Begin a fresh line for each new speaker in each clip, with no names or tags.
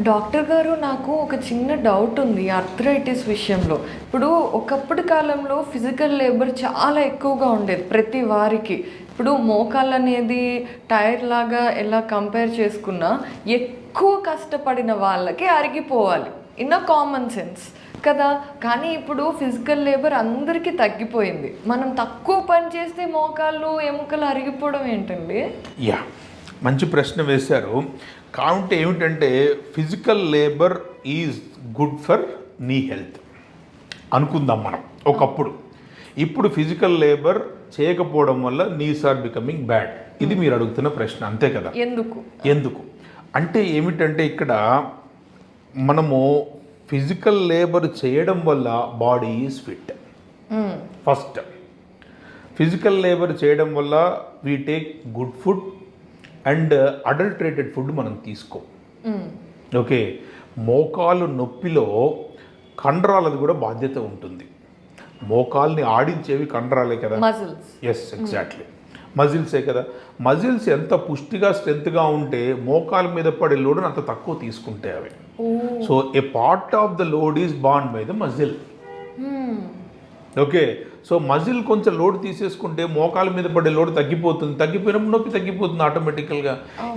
Doctor గారు, నాకు ఒక చిన్న డౌట్ ఉంది ఆర్థరైటిస్ విషయంలో. ఇప్పుడు ఒకప్పటి కాలంలో ఫిజికల్ లేబర్ చాలా ఎక్కువగా ఉండేది ప్రతి వారికి. ఇప్పుడు మోకాళ్ళు అనేది టైర్ లాగా ఎలా కంపేర్ చేసుకున్నా ఎక్కువ కష్టపడిన వాళ్ళకి అరిగిపోవాలి ఇన్ అ కామన్ సెన్స్ కదా. కానీ ఇప్పుడు ఫిజికల్ లేబర్ అందరికీ తగ్గిపోయింది. మనం తక్కువ పని చేస్తే మోకాళ్ళు ఎముకలు అరిగిపోవడం ఏంటండి?
యా, మంచి ప్రశ్న వేశారు. కావుంటే ఏమిటంటే physical labour is good for నీ హెల్త్ అనుకుందాం మనం ఒకప్పుడు. ఇప్పుడు ఫిజికల్ లేబర్ చేయకపోవడం వల్ల నీస్ ఆర్ బికమింగ్ బ్యాడ్. ఇది మీరు అడుగుతున్న ప్రశ్న, అంతే కదా? ఎందుకు అంటే ఏమిటంటే ఇక్కడ మనము ఫిజికల్ లేబర్ చేయడం వల్ల body is fit. First physical labour చేయడం వల్ల we take good food and adulterated food మనం తీసుకో. ఓకే, మోకాలు నొప్పిలో కండరాలది కూడా బాధ్యత ఉంటుంది. మోకాల్ని ఆడించేవి కండరాలే కదా. ఎస్, ఎగ్జాక్ట్లీ, మజిల్సే కదా. మజిల్స్ ఎంత పుష్టిగా స్ట్రెంత్గా ఉంటే మోకాల మీద పడే లోడ్ని అంత తక్కువ తీసుకుంటే అవి. So A part of the load is bond by the muscle. Okay, so muscle కొంచెం లోడ్ తీసేసుకుంటే మోకాల మీద పడే లోడ్ తగ్గిపోతుంది. తగ్గిపోయినప్పుడు నొప్పి తగ్గిపోతుంది ఆటోమేటికల్గా.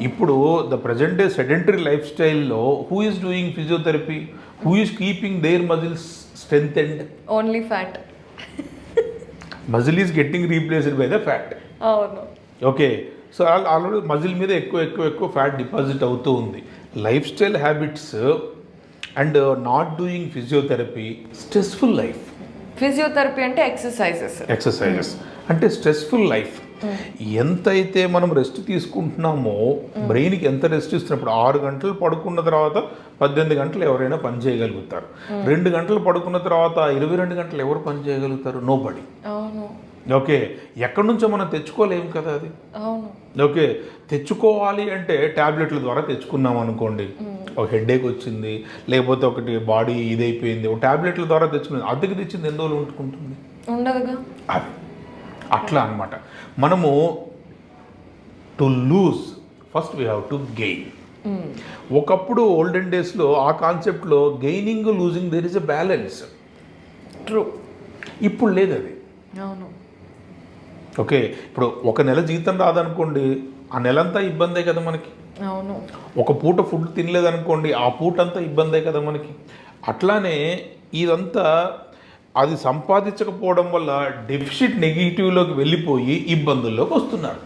ఇప్పుడు the present day sedentary life స్టైల్లో who is doing physiotherapy? Who is keeping their muscles strength and
only fat.
Muscle is getting replaced by the fat. Okay, so already muscle మీద ఎక్కువ ఫ్యాట్ డిపాజిట్ అవుతూ ఉంది. Life style habits and not doing physiotherapy, stressful life.
Physiotherapy అంటే exercises
అంటే stressful life. ఎంతైతే మనం rest తీసుకుంటున్నామో బ్రెయిన్కి ఎంత రెస్ట్ ఇస్తున్నప్పుడు 6 గంటలు పడుకున్న తర్వాత 18 గంటలు ఎవరైనా పని చేయగలుగుతారు. 2 గంటలు పడుకున్న తర్వాత 22 గంటలు ఎవరు పని చేయగలుగుతారు? నోబడి. ఓకే, ఎక్కడి నుంచో మనం తెచ్చుకోలేము కదా అది. ఓకే, తెచ్చుకోవాలి అంటే ట్యాబ్లెట్ల ద్వారా తెచ్చుకున్నాం అనుకోండి, ఒక హెడేక్ వచ్చింది, లేకపోతే ఒకటి బాడీ ఇదైపోయింది, ఒక ట్యాబ్లెట్ల ద్వారా తెచ్చుకున్నది. అద్దెకి తెచ్చింది ఎన్ని రోజులు ఉంటుకుంటుంది?
ఉండదుగా.
అది అట్లా అనమాట. మనము to lose first we have to gain. ఒకప్పుడు ఓల్డెన్ డేస్లో ఆ కాన్సెప్ట్లో gaining losing there is a balance.
True.
ఇప్పుడు లేదు అది.
అవును.
ఓకే, ఇప్పుడు ఒక నెల జీతం రాదనుకోండి, ఆ నెలంతా ఇబ్బందే కదా మనకి.
అవును. ఒక
పూట ఫుడ్ తినలేదనుకోండి, ఆ పూట అంతా ఇబ్బందే కదా మనకి. అట్లానే ఇదంతా అది సంపాదించకపోవడం వల్ల డెఫిసిట్ నెగిటివ్లోకి వెళ్ళిపోయి ఇబ్బందుల్లోకి వస్తున్నారు.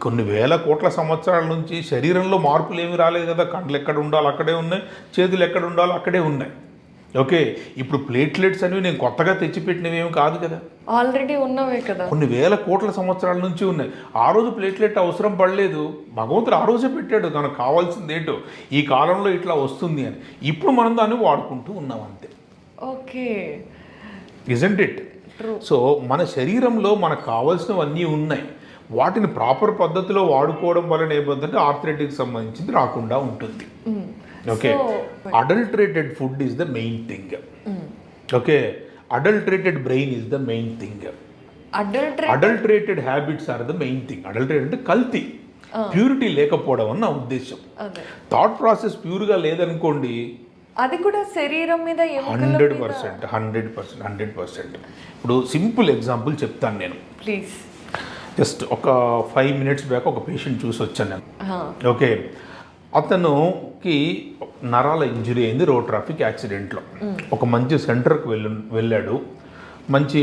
కొన్ని వేల కోట్ల సంవత్సరాల నుంచి శరీరంలో మార్పులు ఏమి రాలేదు కదా. కండ్లు ఎక్కడ ఉండాలో అక్కడే ఉన్నాయి, చేతులు ఎక్కడ ఉండాలో అక్కడే ఉన్నాయి. ఓకే, ఇప్పుడు ప్లేట్లెట్స్ అనేవి నేను కొత్తగా తెచ్చిపెట్టినవి ఏమి కాదు కదా,
ఆల్రెడీ ఉన్నవే కదా.
కొన్ని వేల కోట్ల సంవత్సరాల నుంచి ఉన్నాయి. ఆ రోజు ప్లేట్లెట్ అవసరం పడలేదు, భగవంతుడు ఆ రోజే పెట్టాడు మనకు కావాల్సింది ఏంటో, ఈ కాలంలో ఇట్లా వస్తుంది అని. ఇప్పుడు మనం దాన్ని వాడుకుంటూ ఉన్నాం అంతే.
Okay,
isn't it? సో మన శరీరంలో మనకు కావాల్సినవన్నీ ఉన్నాయి. వాటిని ప్రాపర్ పద్ధతిలో వాడుకోవడం వలన ఏమవుతుందంటే ఆర్థరైటిస్కి సంబంధించింది రాకుండా ఉంటుంది. Okay, adulterated food is the main thing. Okay, adulterated brain is the main thing. Adulterated habits are the main thing. Adulterated అంటే కల్తీ, ప్యూరిటీ లేకపోవడం అని నా ఉద్దేశం. థాట్ ప్రాసెస్ ప్యూర్గా లేదనుకోండి,
అది కూడా శరీరం మీద
100%. ఇప్పుడు సింపుల్ ఎగ్జాంపుల్ చెప్తాను నేను.
ప్లీజ్.
జస్ట్ ఒక 5 minutes బ్యాక్ ఒక పేషెంట్ చూసి వచ్చాను నేను. ఓకే, అతనుకి నరాల ఇంజరీ అయింది రోడ్ ట్రాఫిక్ యాక్సిడెంట్లో. ఒక మంచి సెంటర్కి వెళ్ళాడు, మంచి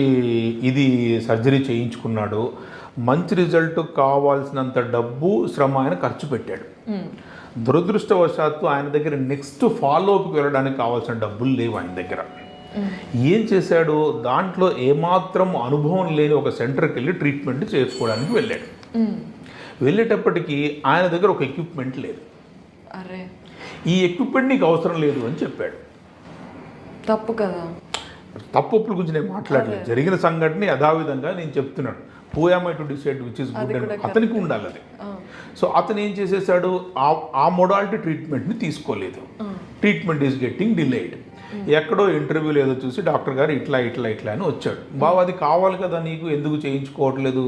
ఇది సర్జరీ చేయించుకున్నాడు, మంచి రిజల్ట్, కావాల్సినంత డబ్బు శ్రమ ఆయన ఖర్చు పెట్టాడు. దురదృష్టవశాత్తు ఆయన దగ్గర నెక్స్ట్ ఫాలోఅప్కి వెళ్ళడానికి కావాల్సిన డబ్బులు లేవు ఆయన దగ్గర. ఏం చేశాడు, దాంట్లో ఏమాత్రం అనుభవం లేని ఒక సెంటర్కి వెళ్ళి ట్రీట్మెంట్ చేసుకోవడానికి వెళ్ళాడు. వెళ్ళేటప్పటికి ఆయన దగ్గర ఒక ఎక్విప్మెంట్ లేదు. ఈ ఎక్విప్మెంట్ నీకు అవసరం లేదు అని చెప్పాడు.
తప్పు కదా.
తప్పు ఒప్పుల గురించి నేను మాట్లాడలేదు, జరిగిన సంఘటన యథావిధంగా నేను చెప్తున్నాను. Who am I to decide which is good అని అతనికి ఉండాలి అది. సో అతను ఏం చేసేసాడు, ఆ మొడాలిటీ ట్రీట్మెంట్ని తీసుకోలేదు. Treatment is getting delayed. ఎక్కడో ఇంటర్వ్యూలో ఏదో చూసి డాక్టర్ గారు ఇట్లా అని వచ్చాడు. బాబు అది కావాలి కదా నీకు, ఎందుకు చేయించుకోవట్లేదు?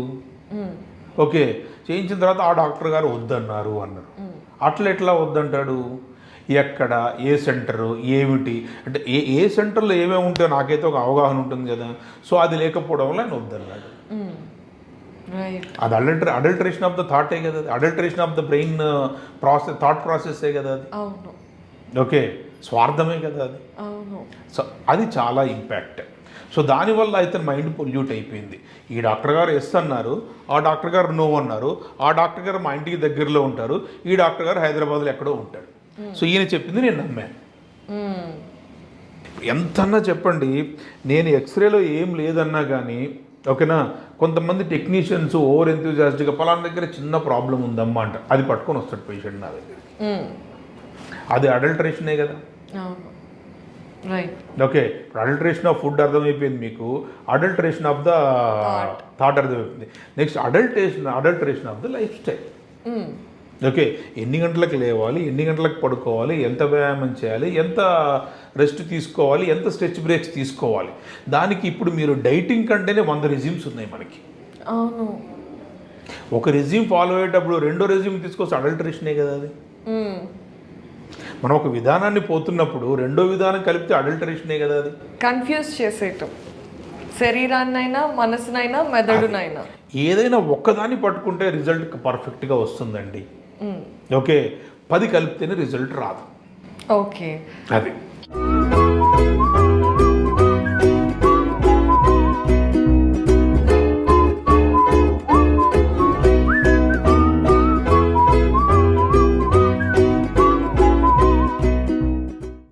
ఓకే, చేయించిన తర్వాత ఆ డాక్టర్ గారు వద్దన్నారు అన్నారు. అట్లా ఎట్లా వద్దంటాడు? ఎక్కడ, ఏ సెంటరు, ఏమిటి అంటే ఏ సెంటర్లో ఏమేమి ఉంటాయో నాకైతే ఒక అవగాహన ఉంటుంది కదా. సో అది లేకపోవడం వల్ల ఆయన వద్దన్నాడు.
రైట్.
అది అడల్టరేషన్ ఆఫ్ ద థాటే కదా, అది adulteration of the brain process, thought ప్రాసెస్సే కదా అది.
అవును.
ఓకే, స్వార్థమే కదా అది.
అవును.
సో అది చాలా ఇంపాక్ట్. సో దానివల్ల అయితే మైండ్ పొల్యూట్ అయిపోయింది. ఈ డాక్టర్ గారు ఎస్ అన్నారు, ఆ డాక్టర్ గారు నో అన్నారు, ఆ డాక్టర్ గారు మా ఇంటికి దగ్గరలో ఉంటారు, ఈ డాక్టర్ గారు హైదరాబాద్లో ఎక్కడో ఉంటాడు. సో ఈయన చెప్పింది నేను నమ్మాను. ఎంతన్నా చెప్పండి, నేను ఎక్స్రేలో ఏం లేదన్నా కానీ ఓకేనా, కొంతమంది టెక్నీషియన్స్ ఓవర్ ఎంతూజియాస్టిక్గా పలానా దగ్గర చిన్న ప్రాబ్లం ఉందమ్మా అంట, అది పట్టుకొని వస్తాడు పేషెంట్ నా దగ్గర. అది అడల్టరేషనే కదా.
అవును. రైట్.
ఓకే, ఇప్పుడు అడల్టరేషన్ ఆఫ్ ఫుడ్ అర్థమైపోయింది మీకు, అడల్టరేషన్ ఆఫ్ ద థాట్ అర్థమైపోయింది. Next adulteration of the life style. Okay, ఎన్ని గంటలకు లేవాలి, ఎన్ని గంటలకు పడుకోవాలి, ఎంత వ్యాయామం చేయాలి, ఎంత రెస్ట్ తీసుకోవాలి, ఎంత స్ట్రెచ్ బ్రేక్స్ తీసుకోవాలి, దానికి ఇప్పుడు మీరు డైటింగ్ కంటేనే 100 రెజ్యూమ్స్ ఉన్నాయి మనకి.
అవును.
ఒక రెజ్యూమ్ ఫాలో అయ్యేటప్పుడు రెండో రెజ్యూమ్ తీసుకొస్తే అడల్టరేషనే కదా అది. మనం ఒక విధానాన్ని పోతున్నప్పుడు రెండో విధానం కలిపితే అడల్టరేషనే కదా అది.
కన్ఫ్యూజ్ చేసేయటం శరీరాన్నైనా మనసునైనా మెదడునైనా.
ఏదైనా ఒక్కదాన్ని పట్టుకుంటే రిజల్ట్ పర్ఫెక్ట్గా వస్తుందండి. ఓకే, 10 కలిపితేనే రిజల్ట్ రాదు.
ఓకే,
అది